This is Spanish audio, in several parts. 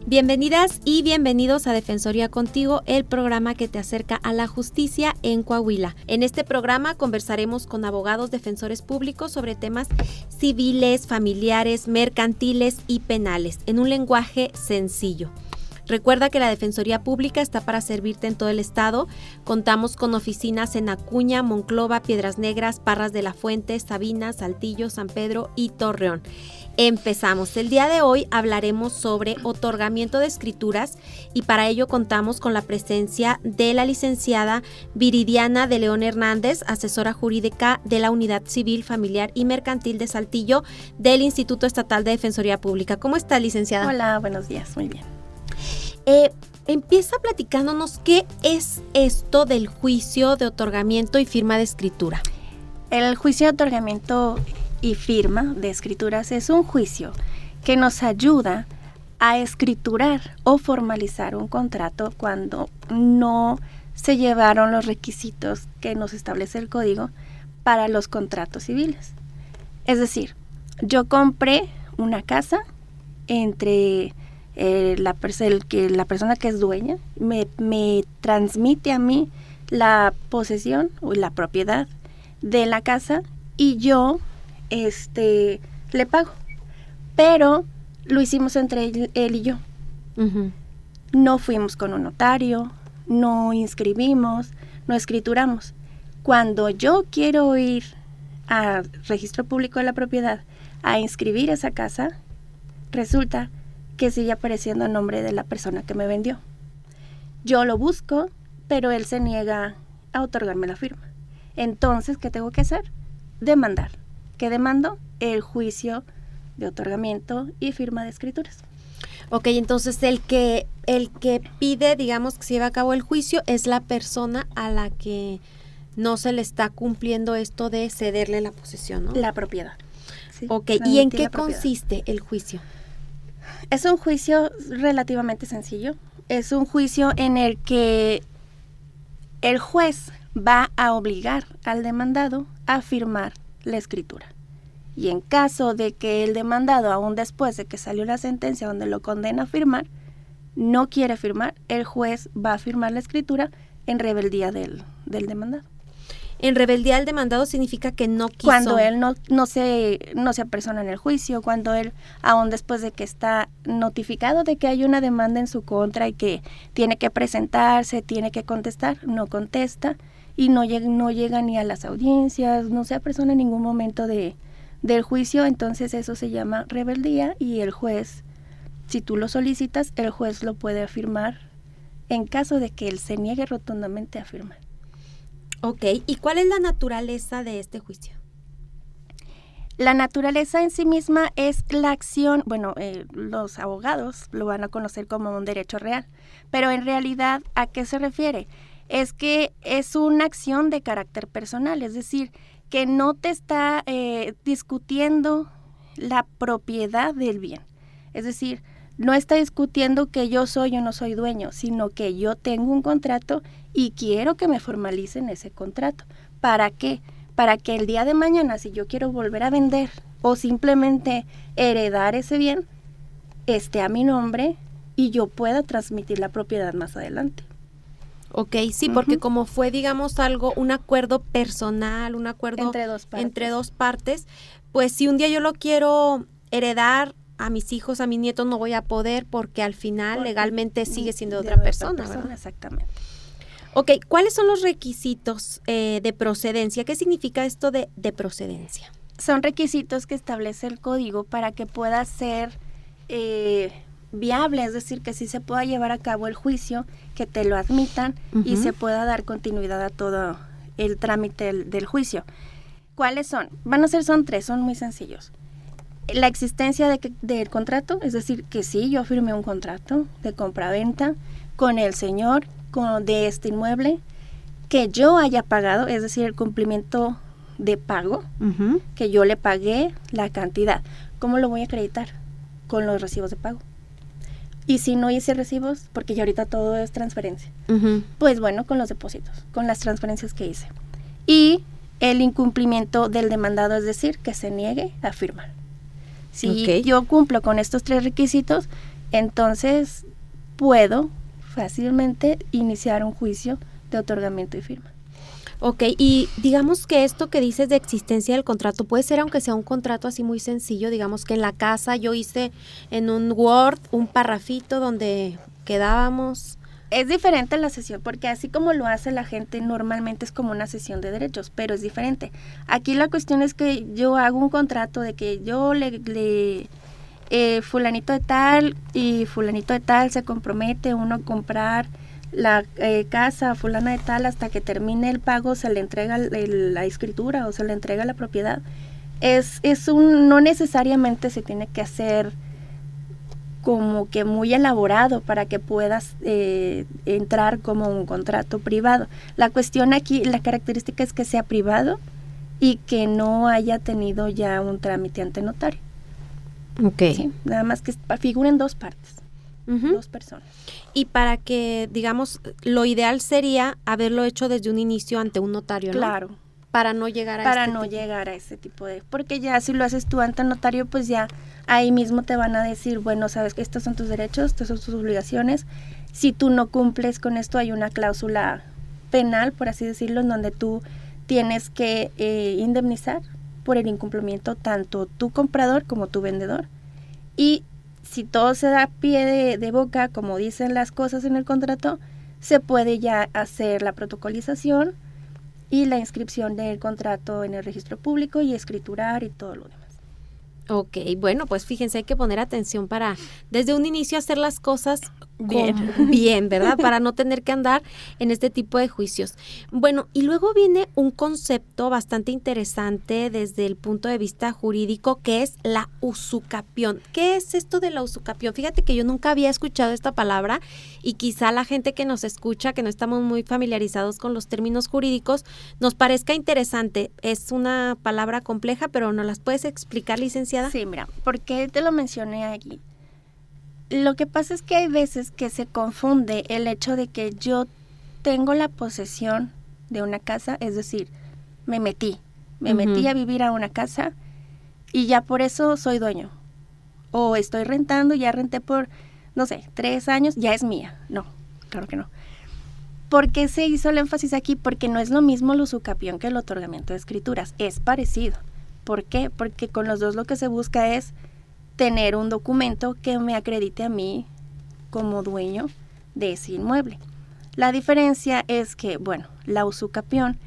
Bienvenidas y bienvenidos a Defensoría Contigo, el programa que te acerca a la justicia en Coahuila. En este programa conversaremos con abogados defensores públicos sobre temas civiles, familiares, mercantiles y penales, en un lenguaje sencillo. Recuerda que la Defensoría Pública está para servirte en todo el estado. Contamos con oficinas en Acuña, Monclova, Piedras Negras, Parras de la Fuente, Sabinas, Saltillo, San Pedro y Torreón. Empezamos. El día de hoy hablaremos sobre otorgamiento de escrituras y para ello contamos con la presencia de la licenciada Viridiana de León Hernández, asesora jurídica de la Unidad Civil, Familiar y Mercantil de Saltillo del Instituto Estatal de Defensoría Pública. ¿Cómo está, licenciada? Hola, buenos días, muy bien. Empieza platicándonos qué es esto del juicio de otorgamiento y firma de escritura. El juicio de otorgamiento y firma de escrituras es un juicio que nos ayuda a escriturar o formalizar un contrato cuando no se llevaron los requisitos que nos establece el código para los contratos civiles. Es decir, yo compré una casa entre la persona que es dueña, me transmite a mí la posesión o la propiedad de la casa y yo le pago, pero lo hicimos entre él y yo. Uh-huh. No fuimos con un notario, no inscribimos, no escrituramos. Cuando yo quiero ir al registro público de la propiedad a inscribir esa casa, resulta que sigue apareciendo el nombre de la persona que me vendió. Yo lo busco, pero él se niega a otorgarme la firma. Entonces, ¿qué tengo que hacer? Demandar. ¿Qué demando? El juicio de otorgamiento y firma de escrituras. Ok, entonces el que pide, digamos, que se lleve a cabo el juicio es la persona a la que no se le está cumpliendo esto de cederle la posesión, ¿no? La propiedad. Sí, ok, ¿y en qué consiste el juicio? Es un juicio relativamente sencillo. Es un juicio en el que el juez va a obligar al demandado a firmar la escritura. Y en caso de que el demandado, aún después de que salió la sentencia donde lo condena a firmar, no quiere firmar, el juez va a firmar la escritura en rebeldía del demandado. En rebeldía del demandado significa que no quiso. Cuando él no se apersona en el juicio, cuando él, aún después de que está notificado de que hay una demanda en su contra y que tiene que presentarse, tiene que contestar, no contesta y no llega ni a las audiencias, no se apersona en ningún momento del juicio, entonces eso se llama rebeldía y el juez, si tú lo solicitas, el juez lo puede afirmar en caso de que él se niegue rotundamente a firmar. Ok, ¿y cuál es la naturaleza de este juicio? La naturaleza en sí misma es la acción, los abogados lo van a conocer como un derecho real, pero en realidad, ¿a qué se refiere? Es que es una acción de carácter personal, es decir, que no te está discutiendo la propiedad del bien, es decir, no está discutiendo que yo soy o no soy dueño, sino que yo tengo un contrato y quiero que me formalicen ese contrato. ¿Para qué? Para que el día de mañana, si yo quiero volver a vender o simplemente heredar ese bien, esté a mi nombre y yo pueda transmitir la propiedad más adelante. Ok, sí, porque como fue, digamos, un acuerdo personal, un acuerdo entre dos partes, pues si un día yo lo quiero heredar a mis hijos, a mis nietos, no voy a poder porque al final legalmente sigue siendo otra persona, ¿verdad? Exactamente. Ok, ¿cuáles son los requisitos de procedencia? ¿Qué significa esto de procedencia? Son requisitos que establece el código para que pueda ser viable, es decir, que sí se pueda llevar a cabo el juicio, que te lo admitan y se pueda dar continuidad a todo el trámite del juicio. ¿Cuáles son? Son 3, son muy sencillos. La existencia del contrato, es decir, que sí, yo firmé un contrato de compraventa con el señor de este inmueble, que yo haya pagado, es decir, el cumplimiento de pago, que yo le pagué la cantidad. ¿Cómo lo voy a acreditar? Con los recibos de pago. Y si no hice recibos, porque ya ahorita todo es transferencia, pues bueno, con los depósitos, con las transferencias que hice. Y el incumplimiento del demandado, es decir, que se niegue a firmar. Si yo cumplo con estos 3 requisitos, Entonces, puedo fácilmente iniciar un juicio de otorgamiento y firma. Ok, y digamos que esto que dices de existencia del contrato, puede ser aunque sea un contrato así muy sencillo, digamos que en la casa yo hice en un Word un parrafito donde quedábamos. Es diferente la sesión, porque así como lo hace la gente, normalmente es como una sesión de derechos, pero es diferente. Aquí la cuestión es que yo hago un contrato de que yo fulanito de tal y fulanito de tal se compromete uno a comprar la casa fulana de tal, hasta que termine el pago se le entrega la escritura o se le entrega la propiedad. No necesariamente se tiene que hacer como que muy elaborado para que puedas entrar como un contrato privado. La cuestión aquí, la característica es que sea privado y que no haya tenido ya un trámite ante notario. Okay. ¿Sí? Nada más que figuren dos partes. Uh-huh. Dos personas. Y para que, digamos, lo ideal sería haberlo hecho desde un inicio ante un notario, ¿no? Claro. Para no llegar a ese tipo de... Porque ya si lo haces tú ante notario, pues ya ahí mismo te van a decir, bueno, sabes que estos son tus derechos, estas son tus obligaciones. Si tú no cumples con esto, hay una cláusula penal, por así decirlo, en donde tú tienes que indemnizar por el incumplimiento tanto tu comprador como tu vendedor. Y si todo se da pie de boca, como dicen las cosas en el contrato, se puede ya hacer la protocolización y la inscripción del contrato en el registro público y escriturar y todo lo demás. Ok, bueno, pues fíjense, hay que poner atención para desde un inicio hacer las cosas bien, ¿verdad? Para no tener que andar en este tipo de juicios. Bueno, y luego viene un concepto bastante interesante desde el punto de vista jurídico, que es la usucapión. ¿Qué es esto de la usucapión? Fíjate que yo nunca había escuchado esta palabra y quizá la gente que nos escucha, que no estamos muy familiarizados con los términos jurídicos, nos parezca interesante. Es una palabra compleja, pero ¿nos las puedes explicar, licenciada? Sí, mira, ¿por qué te lo mencioné aquí? Lo que pasa es que hay veces que se confunde el hecho de que yo tengo la posesión de una casa, es decir, me metí a vivir a una casa y ya por eso soy dueño. O estoy rentando, ya renté por, 3 años, ya es mía. No, claro que no. ¿Por qué se hizo el énfasis aquí? Porque no es lo mismo el usucapión que el otorgamiento de escrituras, es parecido. ¿Por qué? Porque con los dos lo que se busca es tener un documento que me acredite a mí como dueño de ese inmueble. La diferencia es que, la usucapión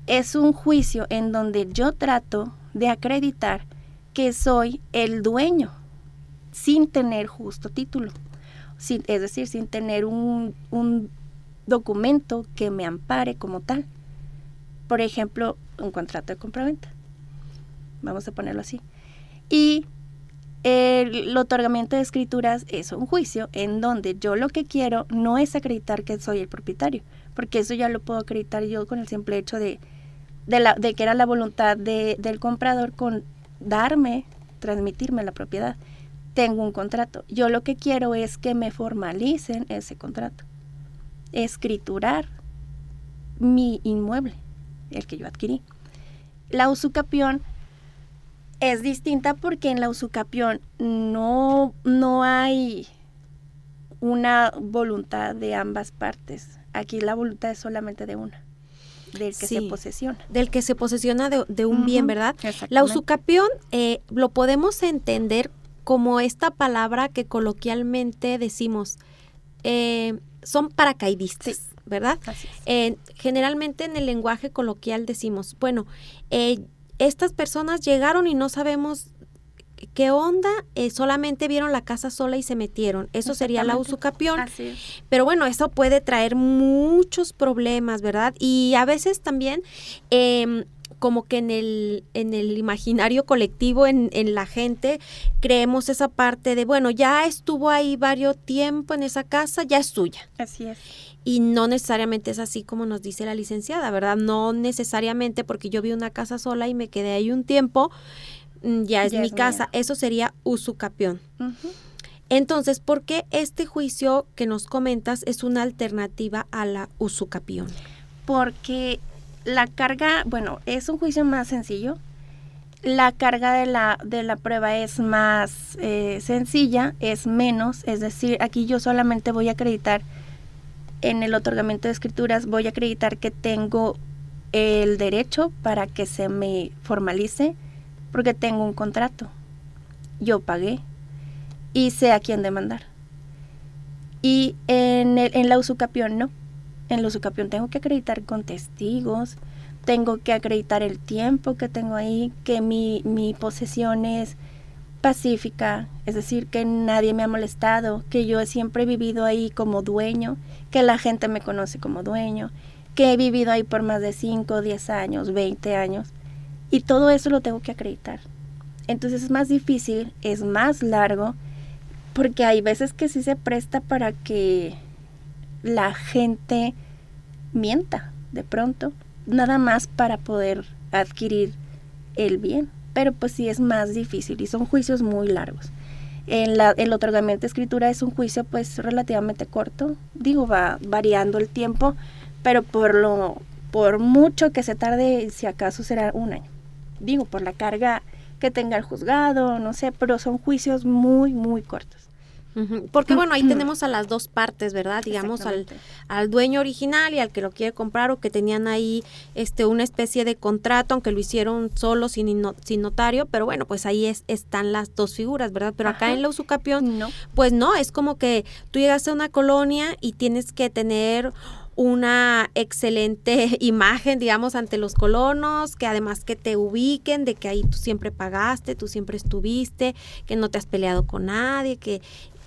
es un juicio en donde yo trato de acreditar que soy el dueño sin tener justo título, es decir, sin tener un documento que me ampare como tal. Por ejemplo, un contrato de compraventa. Vamos a ponerlo así. Y el otorgamiento de escrituras es un juicio en donde yo lo que quiero no es acreditar que soy el propietario, porque eso ya lo puedo acreditar yo con el simple hecho de que era la voluntad del comprador con transmitirme la propiedad. Tengo un contrato. Yo lo que quiero es que me formalicen ese contrato. Escriturar mi inmueble, el que yo adquirí. La usucapión es distinta porque en la usucapión no hay una voluntad de ambas partes. Aquí la voluntad es solamente de una, del que se posesiona. Del que se posesiona de un bien, ¿verdad? La usucapión lo podemos entender como esta palabra que coloquialmente decimos, son paracaidistas. Sí. ¿Verdad? Así es. Generalmente en el lenguaje coloquial decimos, estas personas llegaron y no sabemos qué onda, solamente vieron la casa sola y se metieron. Eso sería la usucapión. Así es. Pero eso puede traer muchos problemas, ¿verdad? Y a veces también como que en el imaginario colectivo, en la gente, creemos esa parte de, ya estuvo ahí varios tiempo en esa casa, ya es suya. Así es. Y no necesariamente es así como nos dice la licenciada, ¿verdad? No necesariamente porque yo vi una casa sola y me quedé ahí un tiempo, ya es mi casa. Mía. Eso sería usucapión. Uh-huh. Entonces, ¿por qué este juicio que nos comentas es una alternativa a la usucapión? Porque la carga, es un juicio más sencillo. la carga de la prueba es más sencilla, es menos, es decir, aquí yo solamente voy a acreditar en el otorgamiento de escrituras, voy a acreditar que tengo el derecho para que se me formalice, porque tengo un contrato, yo pagué y sé a quién demandar. Y en la usucapión no, en la usucapión tengo que acreditar con testigos, tengo que acreditar el tiempo que tengo ahí, que mi posesión es pacífica, es decir, que nadie me ha molestado, que yo siempre he vivido ahí como dueño, que la gente me conoce como dueño, que he vivido ahí por más de 5, 10 años, 20 años, y todo eso lo tengo que acreditar. Entonces es más difícil, es más largo, porque hay veces que sí se presta para que la gente mienta de pronto, nada más para poder adquirir el bien, pero pues sí es más difícil y son juicios muy largos. El otorgamiento de escritura es un juicio pues relativamente corto, digo, va variando el tiempo, pero por mucho que se tarde, si acaso será un año, digo, por la carga que tenga el juzgado, no sé, pero son juicios muy, muy cortos. Porque bueno, ahí tenemos a las dos partes, ¿verdad? Digamos al dueño original y al que lo quiere comprar, o que tenían ahí una especie de contrato, aunque lo hicieron solo sin notario, pero bueno, pues ahí están las dos figuras, ¿verdad? Pero acá en la usucapión, no. Pues no, es como que tú llegaste a una colonia y tienes que tener una excelente imagen, digamos, ante los colonos, que además que te ubiquen, de que ahí tú siempre pagaste, tú siempre estuviste, que no te has peleado con nadie,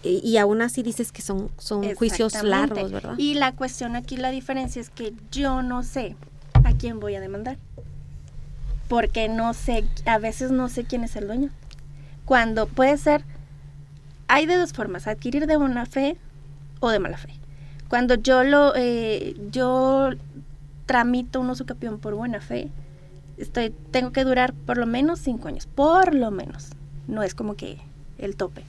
y aún así dices que son juicios largos, ¿verdad? Y la cuestión aquí, la diferencia es que yo no sé a quién voy a demandar, porque no sé, a veces no sé quién es el dueño. Cuando puede ser, hay de dos formas, adquirir de buena fe o de mala fe. Cuando yo tramito un usucapión por buena fe, tengo que durar por lo menos 5 años, por lo menos, no es como que el tope.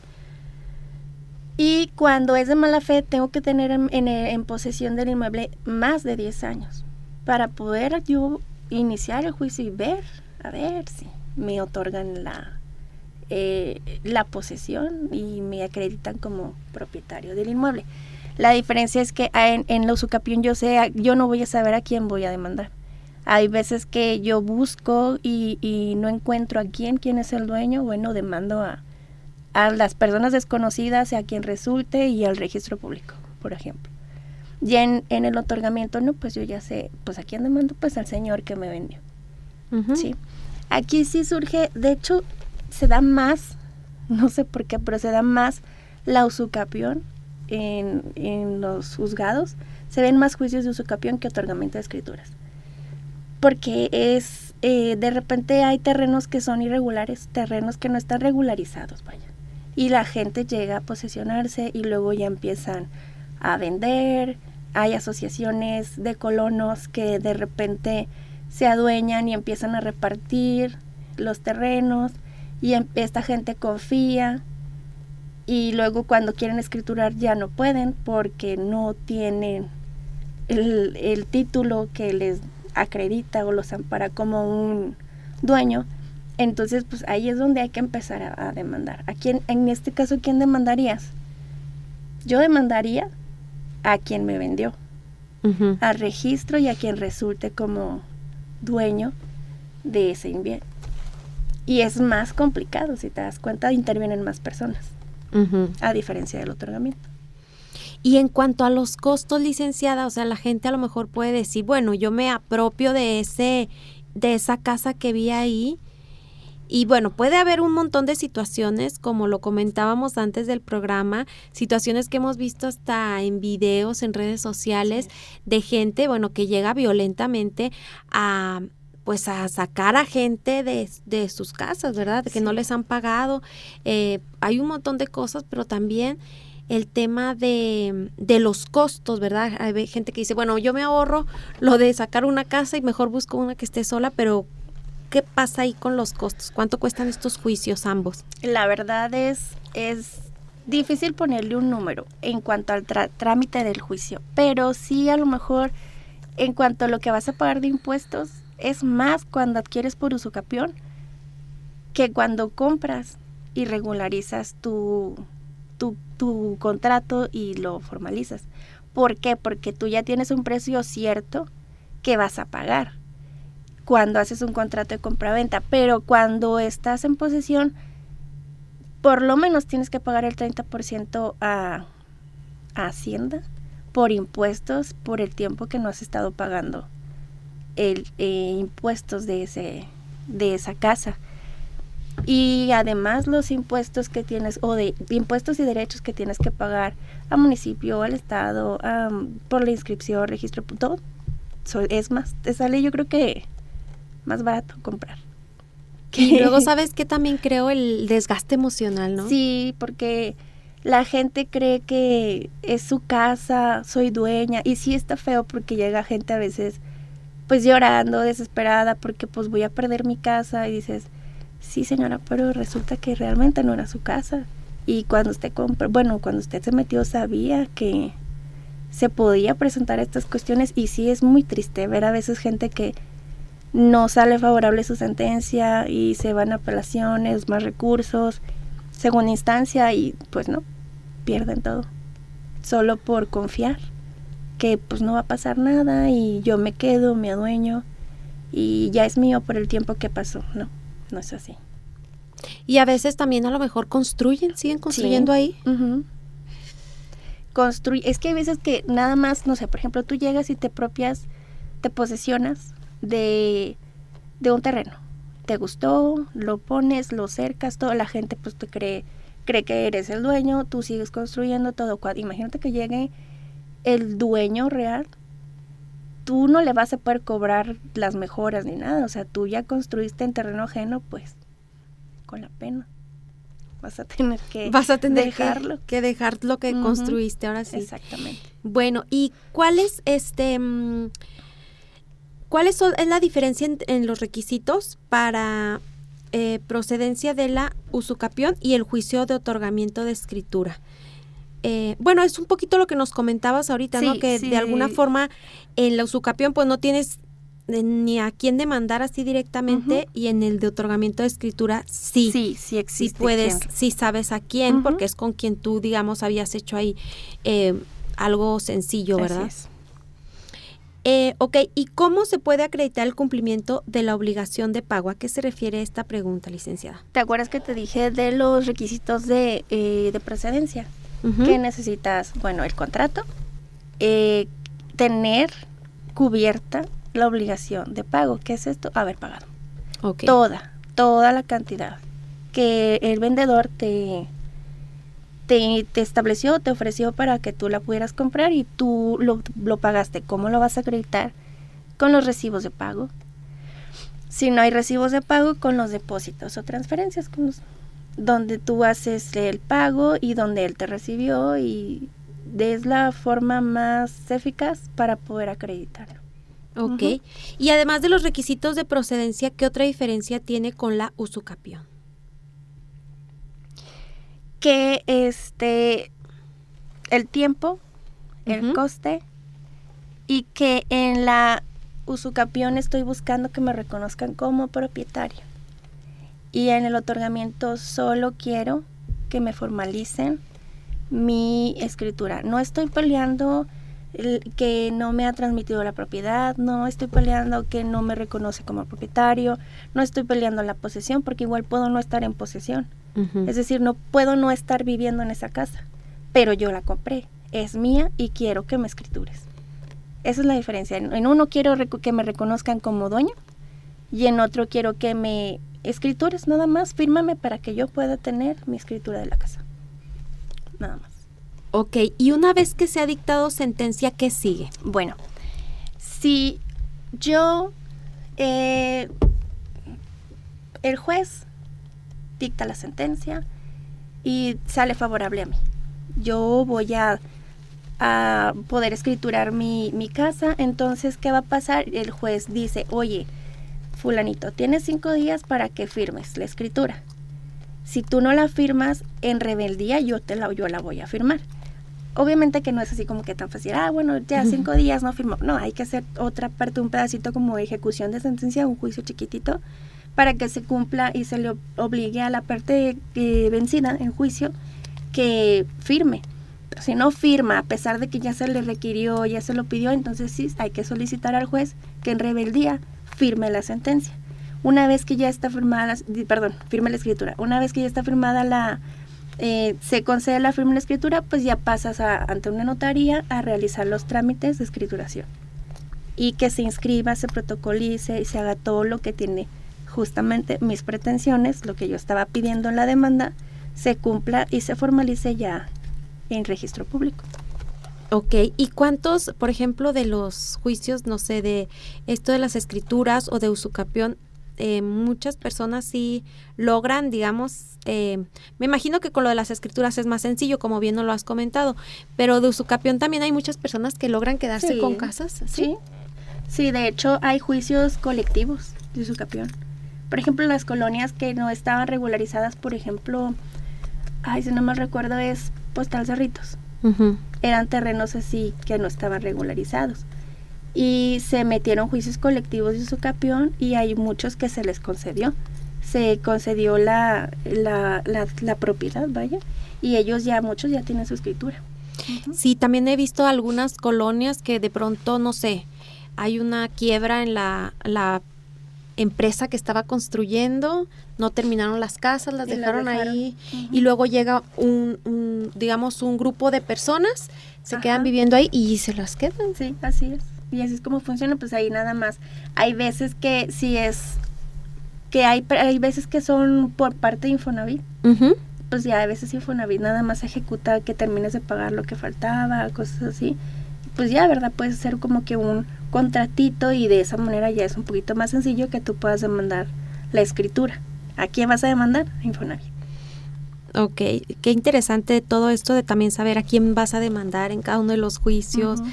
Y cuando es de mala fe, tengo que tener en posesión del inmueble más de 10 años para poder yo iniciar el juicio y ver, a ver si me otorgan la posesión y me acreditan como propietario del inmueble. La diferencia es que en la usucapión yo no voy a saber a quién voy a demandar. Hay veces que yo busco y no encuentro a quién es el dueño, bueno, demando a las personas desconocidas, a quien resulte, y al registro público, por ejemplo. Y en el otorgamiento, no, pues yo ya sé, pues a quién demando, pues al señor que me vendió. ¿Sí? Aquí sí surge, de hecho, se da más, no sé por qué, pero se da más la usucapión en los juzgados, se ven más juicios de usucapión que otorgamiento de escrituras. Porque de repente hay terrenos que son irregulares, terrenos que no están regularizados, vaya. Y la gente llega a posesionarse y luego ya empiezan a vender. Hay asociaciones de colonos que de repente se adueñan y empiezan a repartir los terrenos, y esta gente confía, y luego cuando quieren escriturar ya no pueden porque no tienen el título que les acredita o los ampara como un dueño. Entonces pues ahí es donde hay que empezar a demandar. En este caso, ¿quién demandarías? Yo demandaría a quien me vendió, al registro, y a quien resulte como dueño de ese bien. Y es más complicado, si te das cuenta, intervienen más personas, a diferencia del otorgamiento. Y en cuanto a los costos, licenciada, o sea, la gente a lo mejor puede decir, bueno, yo me apropio de esa casa que vi ahí, y bueno, puede haber un montón de situaciones, como lo comentábamos antes del programa, situaciones que hemos visto hasta en videos, en redes sociales, de gente, bueno, que llega violentamente a sacar a gente de sus casas, ¿verdad? De que no les han pagado. Hay un montón de cosas, pero también el tema de los costos, ¿verdad? Hay gente que dice, bueno, yo me ahorro lo de sacar una casa y mejor busco una que esté sola, pero ¿qué pasa ahí con los costos? ¿Cuánto cuestan estos juicios ambos? La verdad es difícil ponerle un número en cuanto al trámite del juicio, pero sí, a lo mejor en cuanto a lo que vas a pagar de impuestos, es más cuando adquieres por usucapión que cuando compras y regularizas tu contrato y lo formalizas. ¿Por qué? Porque tú ya tienes un precio cierto que vas a pagar cuando haces un contrato de compraventa, pero cuando estás en posesión, por lo menos tienes que pagar el 30% a Hacienda por impuestos por el tiempo que no has estado pagando impuestos de esa casa. Y además los impuestos que tienes, o de impuestos y derechos que tienes que pagar al municipio, al estado, por la inscripción, registro, todo. Es más, te sale yo creo que más barato comprar. Y luego sabes que también creo el desgaste emocional, ¿no? Sí, porque la gente cree que es su casa, soy dueña, y sí está feo porque llega gente a veces pues llorando, desesperada, porque pues voy a perder mi casa, y dices, sí señora, pero resulta que realmente no era su casa, y cuando usted cuando usted se metió sabía que se podía presentar estas cuestiones, y sí es muy triste ver a veces gente que no sale favorable su sentencia y se van a apelaciones, más recursos, segunda instancia, y pues no, pierden todo, solo por confiar que pues no va a pasar nada y yo me quedo, me adueño y ya es mío por el tiempo que pasó. No es así. Y a veces también a lo mejor siguen construyendo ahí. Uh-huh. Es que hay veces que nada más, no sé, por ejemplo, tú llegas y te posesionas de un terreno. Te gustó, lo pones, lo cercas, toda la gente pues te cree que eres el dueño, tú sigues construyendo todo. Imagínate que llegue el dueño real, tú no le vas a poder cobrar las mejoras ni nada, o sea, tú ya construiste en terreno ajeno, pues con la pena vas a tener que dejarlo. Que dejar lo que construiste, ahora sí. Exactamente. Bueno, ¿y cuál es es la diferencia en los requisitos para procedencia de la usucapión y el juicio de otorgamiento de escritura? Bueno, es un poquito lo que nos comentabas ahorita, sí, ¿no? Que sí. De alguna forma en la usucapión pues no tienes ni a quién demandar así directamente, y en el de otorgamiento de escritura sí existe. Sí puedes, sí sabes a quién, porque es con quien tú, digamos, habías hecho ahí algo sencillo, ¿verdad? Así es. Ok, ¿y cómo se puede acreditar el cumplimiento de la obligación de pago? ¿A qué se refiere esta pregunta, licenciada? ¿Te acuerdas que te dije de los requisitos de procedencia? Que necesitas, bueno, el contrato, tener cubierta la obligación de pago. ¿Qué es esto? Haber pagado. Okay. Toda la cantidad que el vendedor te estableció, te ofreció para que tú la pudieras comprar y tú lo pagaste. ¿Cómo lo vas a acreditar? Con los recibos de pago. Si no hay recibos de pago, con los depósitos o transferencias, donde tú haces el pago y donde él te recibió, y es la forma más eficaz para poder acreditarlo. Ok. Y además de los requisitos de procedencia, ¿qué otra diferencia tiene con la usucapión? Que el tiempo, el coste, y que en la usucapión estoy buscando que me reconozcan como propietario. Y en el otorgamiento solo quiero que me formalicen mi escritura. No estoy peleando que no me ha transmitido la propiedad, no estoy peleando que no me reconoce como propietario, no estoy peleando la posesión, porque igual puedo no estar en posesión. Es decir, no puedo no estar viviendo en esa casa, pero yo la compré, es mía y quiero que me escritures. Esa es la diferencia. En uno quiero que me reconozcan como dueño, y en otro quiero que me escritures, nada más, fírmame para que yo pueda tener mi escritura de la casa. Nada más. Ok, y una vez que se ha dictado sentencia, ¿qué sigue? Bueno, si yo, el juez dicta la sentencia y sale favorable a mí, yo voy a poder escriturar mi casa. Entonces, ¿qué va a pasar? El juez dice, oye, fulanito, tienes 5 días para que firmes la escritura. Si tú no la firmas, en rebeldía yo la voy a firmar. Obviamente que no es así como que tan fácil, bueno, ya 5 días no firmo. No, hay que hacer otra parte, un pedacito como de ejecución de sentencia, un juicio chiquitito, para que se cumpla y se le obligue a la parte vencida en juicio que firme. Si no firma, a pesar de que ya se le requirió, ya se lo pidió, entonces sí hay que solicitar al juez que en rebeldía firme la sentencia. Una vez que ya está firmada, firme la escritura. Una vez que ya está firmada se concede la firma de la escritura, pues ya pasas ante una notaría a realizar los trámites de escrituración. Y que se inscriba, se protocolice y se haga todo lo que tiene justamente mis pretensiones, lo que yo estaba pidiendo en la demanda, se cumpla y se formalice ya en registro público. Ok, ¿y cuántos, por ejemplo, de los juicios, no sé, de esto de las escrituras o de usucapión, muchas personas sí logran, digamos, me imagino que con lo de las escrituras es más sencillo, como bien nos lo has comentado, pero de usucapión también hay muchas personas que logran quedarse con casas? Sí, de hecho hay juicios colectivos de usucapión. Por ejemplo, las colonias que no estaban regularizadas, por ejemplo, si no me recuerdo, es Postal Cerritos. Uh-huh. Eran terrenos así que no estaban regularizados. Y se metieron juicios colectivos de usucapión y hay muchos que se les concedió. Se concedió la propiedad, vaya, y muchos ya tienen su escritura. Uh-huh. Sí, también he visto algunas colonias que de pronto, no sé, hay una quiebra en la empresa que estaba construyendo, no terminaron las casas, las dejaron ahí. Uh-huh. Y luego llega un grupo de personas, se Ajá. quedan viviendo ahí y se las quedan. Sí, así es. Y así es como funciona, pues ahí nada más. Hay veces que hay veces que son por parte de Infonavit. Uh-huh. Pues ya a veces Infonavit nada más ejecuta que termines de pagar lo que faltaba, cosas así. Pues ya, ¿verdad? Puedes hacer como que un contratito y de esa manera ya es un poquito más sencillo que tú puedas demandar la escritura. ¿A quién vas a demandar? A Infonavit. Ok, qué interesante todo esto de también saber a quién vas a demandar en cada uno de los juicios. Uh-huh.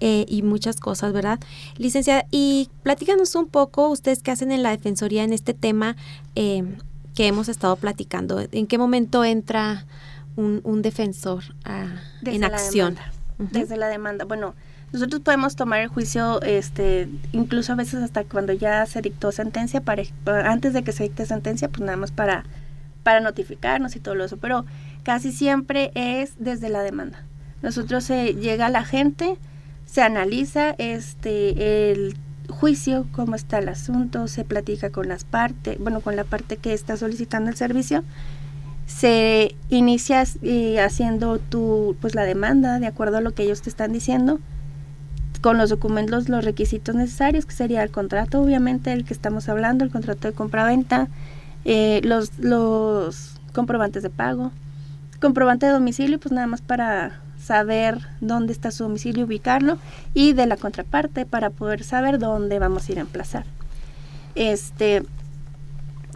Y muchas cosas, ¿verdad? Licenciada, y platícanos un poco, ustedes qué hacen en la Defensoría en este tema que hemos estado platicando. ¿En qué momento entra un defensor en acción? Uh-huh. Desde la demanda. Bueno, nosotros podemos tomar el juicio, incluso a veces hasta cuando ya se dictó sentencia, antes de que se dicte sentencia, pues nada más para notificarnos y todo eso, pero casi siempre es desde la demanda. Nosotros llega la gente, se analiza el juicio, cómo está el asunto, se platica con las partes, con la parte que está solicitando el servicio, se inicia haciendo la demanda de acuerdo a lo que ellos te están diciendo, con los documentos, los requisitos necesarios, que sería el contrato, obviamente, el que estamos hablando, el contrato de compra-venta, los comprobantes de pago, comprobante de domicilio, pues nada más para saber dónde está su domicilio, ubicarlo, y de la contraparte para poder saber dónde vamos a ir a emplazar.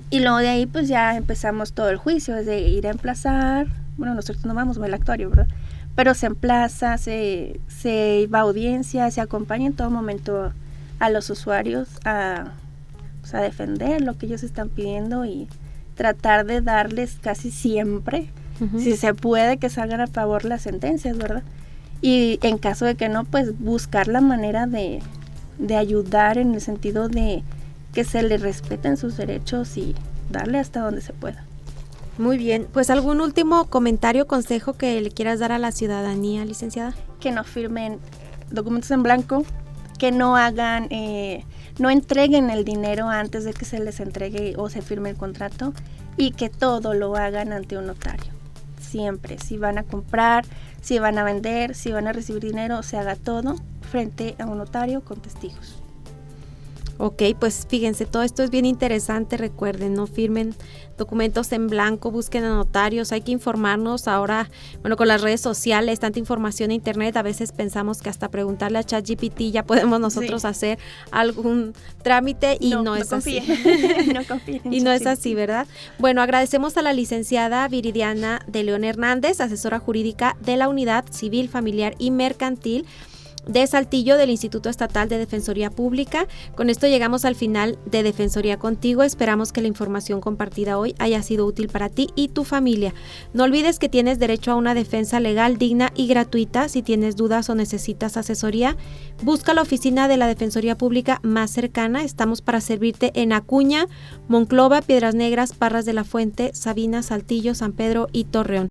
Y luego de ahí pues ya empezamos todo el juicio, es de ir a emplazar, nosotros no vamos, va el actuario, ¿verdad? Pero se emplaza, se va a audiencia, se acompaña en todo momento a los usuarios a defender lo que ellos están pidiendo y tratar de darles casi siempre, uh-huh. si se puede, que salgan a favor las sentencias, ¿verdad? Y en caso de que no, pues buscar la manera de ayudar en el sentido de que se les respeten sus derechos y darle hasta donde se pueda. Muy bien, pues algún último comentario, consejo que le quieras dar a la ciudadanía, licenciada. Que no firmen documentos en blanco, que no hagan, no entreguen el dinero antes de que se les entregue o se firme el contrato, y que todo lo hagan ante un notario. Siempre, si van a comprar, si van a vender, si van a recibir dinero, se haga todo frente a un notario con testigos. Ok, pues fíjense, todo esto es bien interesante. Recuerden, no firmen documentos en blanco, busquen a notarios, hay que informarnos ahora, con las redes sociales, tanta información en internet, a veces pensamos que hasta preguntarle a ChatGPT ya podemos nosotros hacer algún trámite y no es así. No confíen. Y no es así, ¿verdad? Bueno, agradecemos a la licenciada Viridiana de León Hernández, asesora jurídica de la Unidad Civil, Familiar y Mercantil, de Saltillo del Instituto Estatal de Defensoría Pública. Con esto llegamos al final de Defensoría Contigo. Esperamos que la información compartida hoy haya sido útil para ti y tu familia. No olvides que tienes derecho a una defensa legal, digna y gratuita. Si tienes dudas o necesitas asesoría, busca la oficina de la Defensoría Pública más cercana. Estamos para servirte en Acuña, Monclova, Piedras Negras, Parras de la Fuente, Sabina, Saltillo, San Pedro y Torreón.